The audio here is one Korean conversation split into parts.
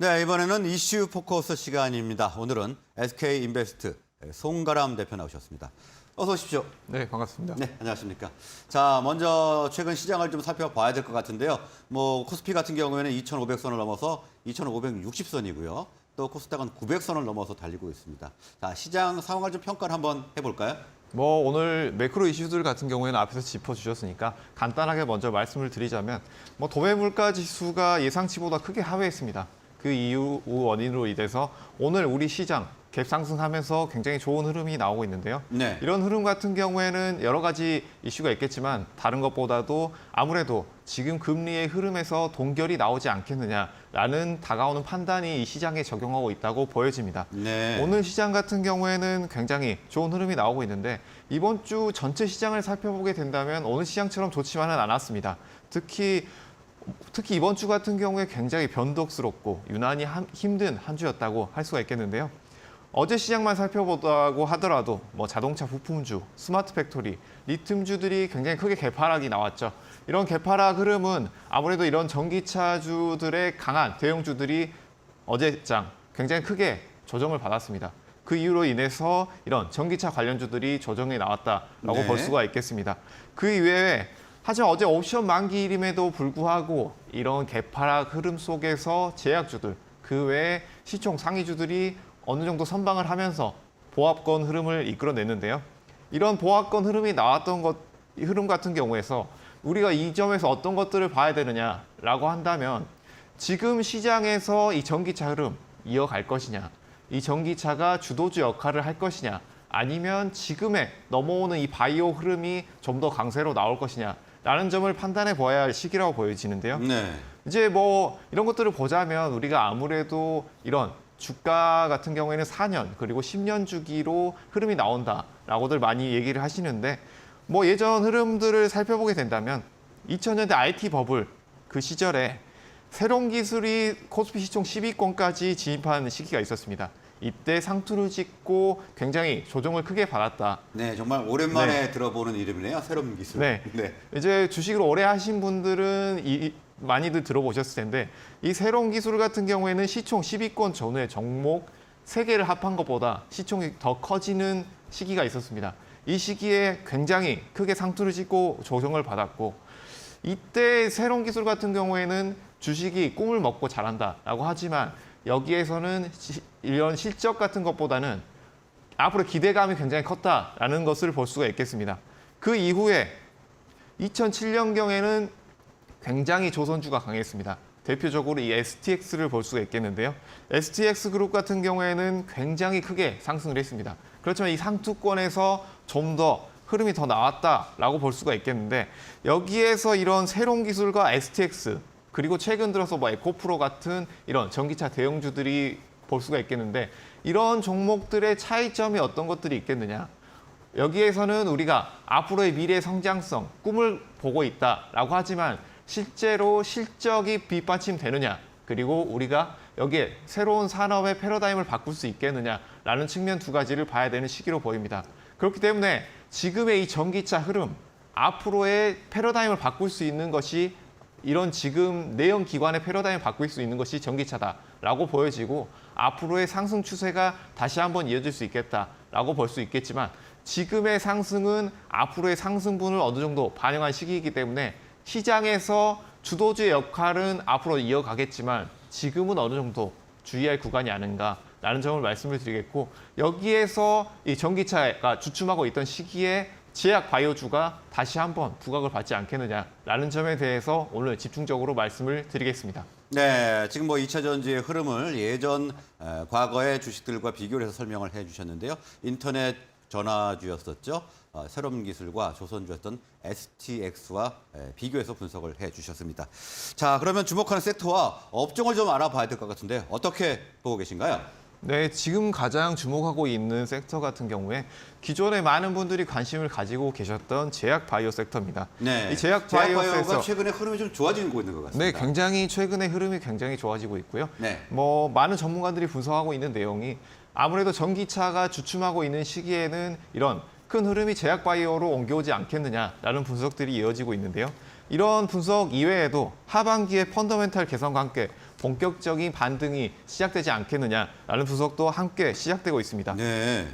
네, 이번에는 이슈 포커스 시간입니다. 오늘은 SK인베스트 송가람 대표 나오셨습니다. 어서 오십시오. 네, 반갑습니다. 네, 안녕하십니까. 자, 먼저 최근 시장을 좀 살펴봐야 될 것 같은데요. 코스피 같은 경우에는 2,500선을 넘어서 2,560선이고요. 또 코스닥은 900선을 넘어서 달리고 있습니다. 자, 시장 상황을 좀 평가를 한번 해볼까요? 오늘 매크로 이슈들 같은 경우에는 앞에서 짚어주셨으니까 간단하게 먼저 말씀을 드리자면 도매 물가 지수가 예상치보다 크게 하회했습니다. 그 이유 원인으로 인해서 오늘 우리 시장 갭 상승하면서 굉장히 좋은 흐름이 나오고 있는데요. 네. 이런 흐름 같은 경우에는 여러 가지 이슈가 있겠지만 다른 것보다도 아무래도 지금 금리의 흐름에서 동결이 나오지 않겠느냐라는 다가오는 판단이 이 시장에 적용하고 있다고 보여집니다. 네. 오늘 시장 같은 경우에는 굉장히 좋은 흐름이 나오고 있는데 이번 주 전체 시장을 살펴보게 된다면 오늘 시장처럼 좋지만은 않았습니다. 특히 이번 주 같은 경우에 굉장히 변덕스럽고 유난히 힘든 한 주였다고 할 수가 있겠는데요. 어제 시장만 살펴보다고 하더라도 자동차 부품주, 스마트 팩토리, 리튬주들이 굉장히 크게 개파락이 나왔죠. 이런 개파락 흐름은 아무래도 이런 전기차주들의 강한 대형주들이 어제장 굉장히 크게 조정을 받았습니다. 그 이유로 인해서 이런 전기차 관련주들이 조정이 나왔다라고 네. 볼 수가 있겠습니다. 그 이외에 하지만 어제 옵션 만기일임에도 불구하고 이런 개파락 흐름 속에서 제약주들, 그 외에 시총 상위주들이 어느 정도 선방을 하면서 보합권 흐름을 이끌어냈는데요. 이런 보합권 흐름이 나왔던 흐름 같은 경우에서 우리가 이 점에서 어떤 것들을 봐야 되느냐라고 한다면 지금 시장에서 이 전기차 흐름 이어갈 것이냐, 이 전기차가 주도주 역할을 할 것이냐, 아니면 지금의 넘어오는 이 바이오 흐름이 좀 더 강세로 나올 것이냐라는 점을 판단해 보아야 할 시기라고 보여지는데요. 네. 이제 이런 것들을 보자면 우리가 아무래도 이런 주가 같은 경우에는 4년 그리고 10년 주기로 흐름이 나온다라고들 많이 얘기를 하시는데 예전 흐름들을 살펴보게 된다면 2000년대 IT 버블 그 시절에 새로운 기술이 코스피 시총 10위권까지 진입한 시기가 있었습니다. 이때 상투를 찍고 굉장히 조정을 크게 받았다. 네, 정말 오랜만에 네. 들어보는 이름이네요. 새로운 기술. 네. 이제 주식을 오래 하신 분들은 많이들 들어보셨을 텐데 이 새로운 기술 같은 경우에는 시총 10위권 전후의 종목 3개를 합한 것보다 시총이 더 커지는 시기가 있었습니다. 이 시기에 굉장히 크게 상투를 찍고 조정을 받았고 이때 새로운 기술 같은 경우에는 주식이 꿈을 먹고 자란다라고 하지만 여기에서는 이런 실적 같은 것보다는 앞으로 기대감이 굉장히 컸다라는 것을 볼 수가 있겠습니다. 그 이후에 2007년경에는 굉장히 조선주가 강했습니다. 대표적으로 이 STX를 볼 수가 있겠는데요. STX 그룹 같은 경우에는 굉장히 크게 상승을 했습니다. 그렇지만 이 상투권에서 좀 더 흐름이 더 나왔다라고 볼 수가 있겠는데 여기에서 이런 새로운 기술과 STX 그리고 최근 들어서 에코프로 같은 이런 전기차 대형주들이 볼 수가 있겠는데 이런 종목들의 차이점이 어떤 것들이 있겠느냐. 여기에서는 우리가 앞으로의 미래 성장성, 꿈을 보고 있다라고 하지만 실제로 실적이 뒷받침되느냐, 그리고 우리가 여기에 새로운 산업의 패러다임을 바꿀 수 있겠느냐라는 측면 두 가지를 봐야 되는 시기로 보입니다. 그렇기 때문에 지금의 이 전기차 흐름, 앞으로의 패러다임을 바꿀 수 있는 것이 이런 지금 내연 기관의 패러다임을 바꿀 수 있는 것이 전기차다라고 보여지고 앞으로의 상승 추세가 다시 한번 이어질 수 있겠다라고 볼 수 있겠지만 지금의 상승은 앞으로의 상승분을 어느 정도 반영한 시기이기 때문에 시장에서 주도주의 역할은 앞으로 이어가겠지만 지금은 어느 정도 주의할 구간이 아닌가라는 점을 말씀을 드리겠고 여기에서 이 전기차가 주춤하고 있던 시기에 제약 바이오주가 다시 한번 부각을 받지 않겠느냐라는 점에 대해서 오늘 집중적으로 말씀을 드리겠습니다. 네, 지금 2차 전지의 흐름을 과거의 주식들과 비교를 해서 설명을 해주셨는데요. 인터넷 전화주였었죠. 새로운 기술과 조선주였던 STX와 비교해서 분석을 해주셨습니다. 자, 그러면 주목하는 섹터와 업종을 좀 알아봐야 될 것 같은데 어떻게 보고 계신가요? 네, 지금 가장 주목하고 있는 섹터 같은 경우에 기존에 많은 분들이 관심을 가지고 계셨던 제약 바이오 섹터입니다. 네, 이 제약 바이오에서 최근에 흐름이 좀 좋아지고 있는 것 같습니다. 네, 굉장히 최근에 흐름이 굉장히 좋아지고 있고요. 네. 많은 전문가들이 분석하고 있는 내용이 아무래도 전기차가 주춤하고 있는 시기에는 이런 큰 흐름이 제약 바이오로 옮겨오지 않겠느냐라는 분석들이 이어지고 있는데요. 이런 분석 이외에도 하반기에 펀더멘탈 개선과 함께 본격적인 반등이 시작되지 않겠느냐라는 분석도 함께 시작되고 있습니다. 네.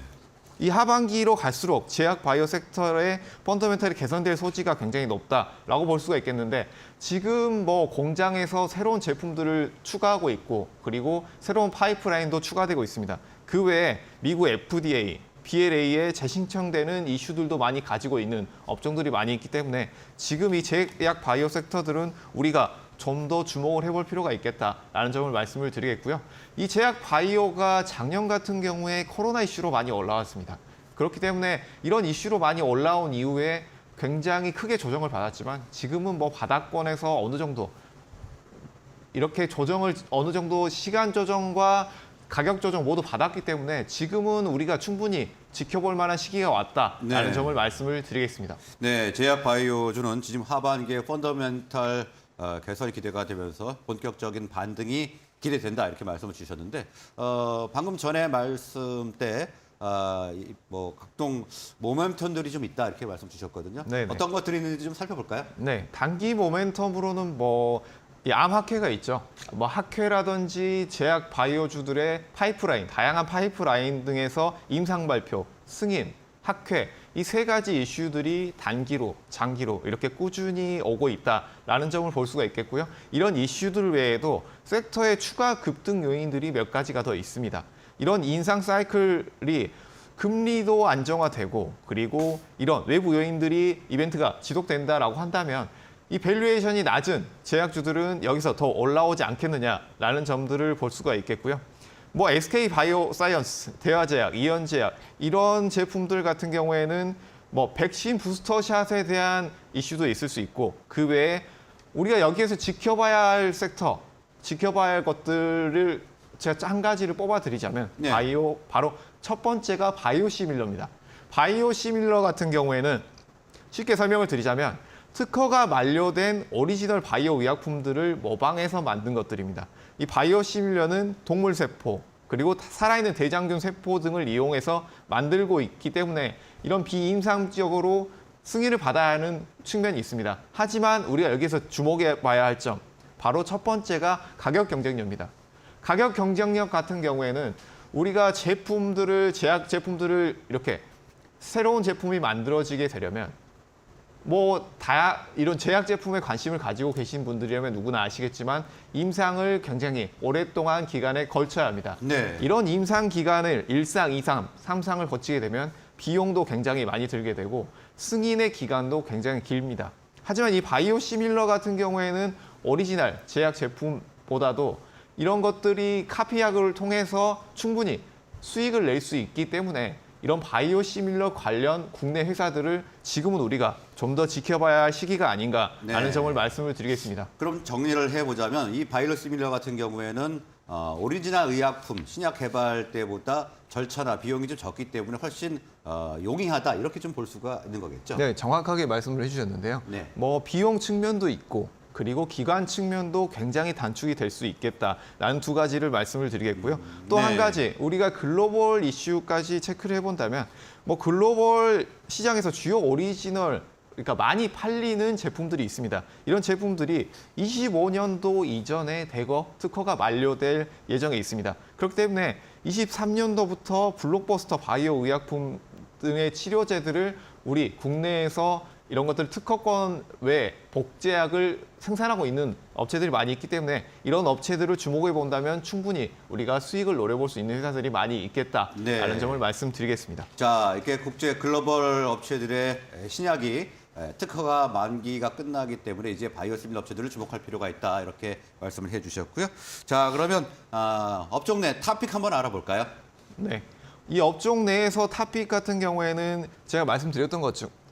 이 하반기로 갈수록 제약 바이오 섹터의 펀더멘털이 개선될 소지가 굉장히 높다라고 볼 수가 있겠는데 지금 뭐 공장에서 새로운 제품들을 추가하고 있고 그리고 새로운 파이프라인도 추가되고 있습니다. 그 외에 미국 FDA, BLA에 재신청되는 이슈들도 많이 가지고 있는 업종들이 많이 있기 때문에 지금 이 제약 바이오 섹터들은 우리가 좀 더 주목을 해볼 필요가 있겠다라는 점을 말씀을 드리겠고요. 이 제약 바이오가 작년 같은 경우에 코로나 이슈로 많이 올라왔습니다. 그렇기 때문에 이런 이슈로 많이 올라온 이후에 굉장히 크게 조정을 받았지만 지금은 뭐 바닥권에서 어느 정도 이렇게 조정을 어느 정도 시간 조정과 가격 조정 모두 받았기 때문에 지금은 우리가 충분히 지켜볼 만한 시기가 왔다라는 네. 점을 말씀을 드리겠습니다. 네, 제약 바이오주는 지금 하반기에 펀더멘탈 개선이 기대가 되면서 본격적인 반등이 기대된다 이렇게 말씀을 주셨는데 방금 전에 말씀 때 뭐 각종 모멘텀들이 좀 있다 이렇게 말씀 주셨거든요. 네네. 어떤 것들이 있는지 좀 살펴볼까요? 네, 단기 모멘텀으로는 뭐 이 암학회가 있죠. 뭐 학회라든지 제약 바이오주들의 파이프라인, 다양한 파이프라인 등에서 임상 발표, 승인, 학회 이 세 가지 이슈들이 단기로, 장기로 이렇게 꾸준히 오고 있다라는 점을 볼 수가 있겠고요. 이런 이슈들 외에도 섹터의 추가 급등 요인들이 몇 가지가 더 있습니다. 이런 인상 사이클이 금리도 안정화되고 그리고 이런 외부 요인들이 이벤트가 지속된다라고 한다면 이 밸류에이션이 낮은 제약주들은 여기서 더 올라오지 않겠느냐라는 점들을 볼 수가 있겠고요. 뭐 SK 바이오사이언스, 대화제약, 이연제약 이런 제품들 같은 경우에는 뭐 백신 부스터샷에 대한 이슈도 있을 수 있고 그 외에 우리가 여기에서 지켜봐야 할 섹터, 지켜봐야 할 것들을 제가 한 가지를 뽑아드리자면 네. 바로 첫 번째가 바이오시밀러입니다. 바이오시밀러 같은 경우에는 쉽게 설명을 드리자면 특허가 만료된 오리지널 바이오 의약품들을 모방해서 만든 것들입니다. 이 바이오시밀러는 동물 세포 그리고 살아있는 대장균 세포 등을 이용해서 만들고 있기 때문에 이런 비임상적으로 승인을 받아야 하는 측면이 있습니다. 하지만 우리가 여기서 주목해 봐야 할 점 바로 첫 번째가 가격 경쟁력입니다. 가격 경쟁력 같은 경우에는 우리가 제약 제품들을 이렇게 새로운 제품이 만들어지게 되려면 이런 제약 제품에 관심을 가지고 계신 분들이라면 누구나 아시겠지만 임상을 굉장히 오랫동안 기간에 걸쳐야 합니다. 네. 이런 임상 기간을 1상, 2상, 3상을 거치게 되면 비용도 굉장히 많이 들게 되고 승인의 기간도 굉장히 깁니다. 하지만 이 바이오시밀러 같은 경우에는 오리지널 제약 제품보다도 이런 것들이 카피약을 통해서 충분히 수익을 낼 수 있기 때문에 이런 바이오시밀러 관련 국내 회사들을 지금은 우리가 좀 더 지켜봐야 할 시기가 아닌가라는 네. 점을 말씀을 드리겠습니다. 그럼 정리를 해보자면 이 바이오시밀러 같은 경우에는 오리지널 의약품 신약 개발 때보다 절차나 비용이 좀 적기 때문에 훨씬 용이하다 이렇게 좀 볼 수가 있는 거겠죠? 네, 정확하게 말씀을 해주셨는데요. 네. 뭐 비용 측면도 있고 그리고 기간 측면도 굉장히 단축이 될 수 있겠다라는 두 가지를 말씀을 드리겠고요. 또 한 네. 가지 우리가 글로벌 이슈까지 체크를 해본다면 뭐 글로벌 시장에서 주요 오리지널 그러니까 많이 팔리는 제품들이 있습니다. 이런 제품들이 25년도 이전에 대거 특허가 만료될 예정에 있습니다. 그렇기 때문에 23년도부터 블록버스터 바이오 의약품 등의 치료제들을 우리 국내에서 이런 것들 특허권 외에 복제약을 생산하고 있는 업체들이 많이 있기 때문에 이런 업체들을 주목해 본다면 충분히 우리가 수익을 노려볼 수 있는 회사들이 많이 있겠다라는 네. 점을 말씀드리겠습니다. 자, 이렇게 국제 글로벌 업체들의 신약이 특허가 만기가 끝나기 때문에 이제 바이오시밀러 업체들을 주목할 필요가 있다 이렇게 말씀을 해주셨고요. 자, 그러면 업종 내 탑픽 한번 알아볼까요? 네, 이 업종 내에서 탑픽 같은 경우에는 제가 말씀드렸던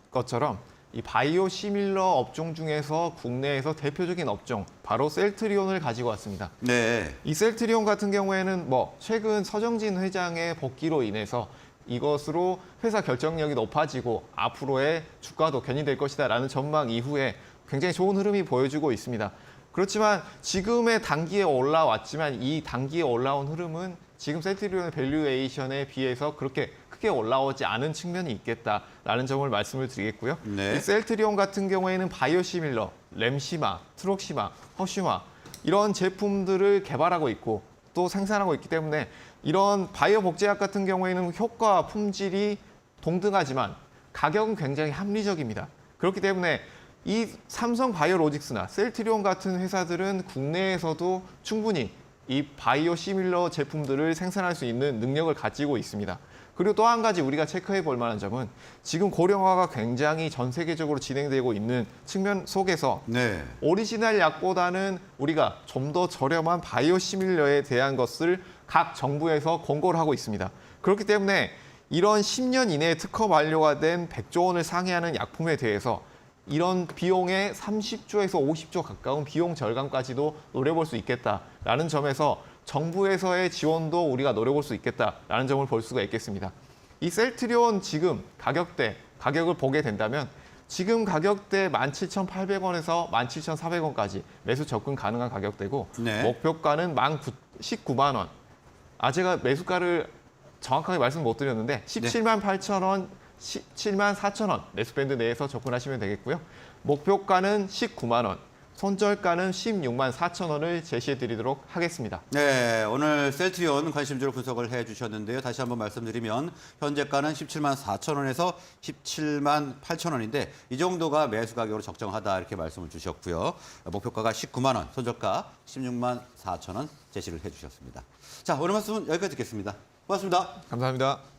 것처럼 이 바이오시밀러 업종 중에서 국내에서 대표적인 업종 바로 셀트리온을 가지고 왔습니다. 네. 이 셀트리온 같은 경우에는 최근 서정진 회장의 복귀로 인해서 이것으로 회사 결정력이 높아지고 앞으로의 주가도 견인될 것이다라는 전망 이후에 굉장히 좋은 흐름이 보여주고 있습니다. 그렇지만 지금의 단기에 올라왔지만 이 단기에 올라온 흐름은 지금 셀트리온의 밸류에이션에 비해서 그렇게 크게 올라오지 않은 측면이 있겠다라는 점을 말씀을 드리겠고요. 네. 이 셀트리온 같은 경우에는 바이오시밀러, 램시마, 트록시마, 허쉬마 이런 제품들을 개발하고 있고 또 생산하고 있기 때문에 이런 바이오 복제약 같은 경우에는 효과와 품질이 동등하지만 가격은 굉장히 합리적입니다. 그렇기 때문에 이 삼성 바이오로직스나 셀트리온 같은 회사들은 국내에서도 충분히 이 바이오 시밀러 제품들을 생산할 수 있는 능력을 가지고 있습니다. 그리고 또 한 가지 우리가 체크해 볼 만한 점은 지금 고령화가 굉장히 전 세계적으로 진행되고 있는 측면 속에서 네. 오리지널 약보다는 우리가 좀 더 저렴한 바이오 시밀러에 대한 것을 각 정부에서 권고를 하고 있습니다. 그렇기 때문에 이런 10년 이내에 특허 만료가 된 100조 원을 상회하는 약품에 대해서 이런 비용의 30조에서 50조 가까운 비용 절감까지도 노려볼 수 있겠다라는 점에서 정부에서의 지원도 우리가 노려볼 수 있겠다라는 점을 볼 수가 있겠습니다. 이 셀트리온 지금 가격을 보게 된다면 지금 가격대 17,800원에서 17,400원까지 매수 접근 가능한 가격대고 네. 목표가는 19만 원. 제가 매수가를 정확하게 말씀 못 드렸는데 17만 8천 원, 17만 4천 원 매수 밴드 내에서 접근하시면 되겠고요. 목표가는 19만 원, 손절가는 16만 4천 원을 제시해 드리도록 하겠습니다. 네, 오늘 셀트리온 관심주로 분석을 해주셨는데요. 다시 한번 말씀드리면 현재가는 17만 4천 원에서 17만 8천 원인데 이 정도가 매수 가격으로 적정하다 이렇게 말씀을 주셨고요. 목표가가 19만 원, 손절가 16만 4천 원 제시를 해주셨습니다. 자, 오늘 말씀은 여기까지 듣겠습니다. 고맙습니다. 감사합니다.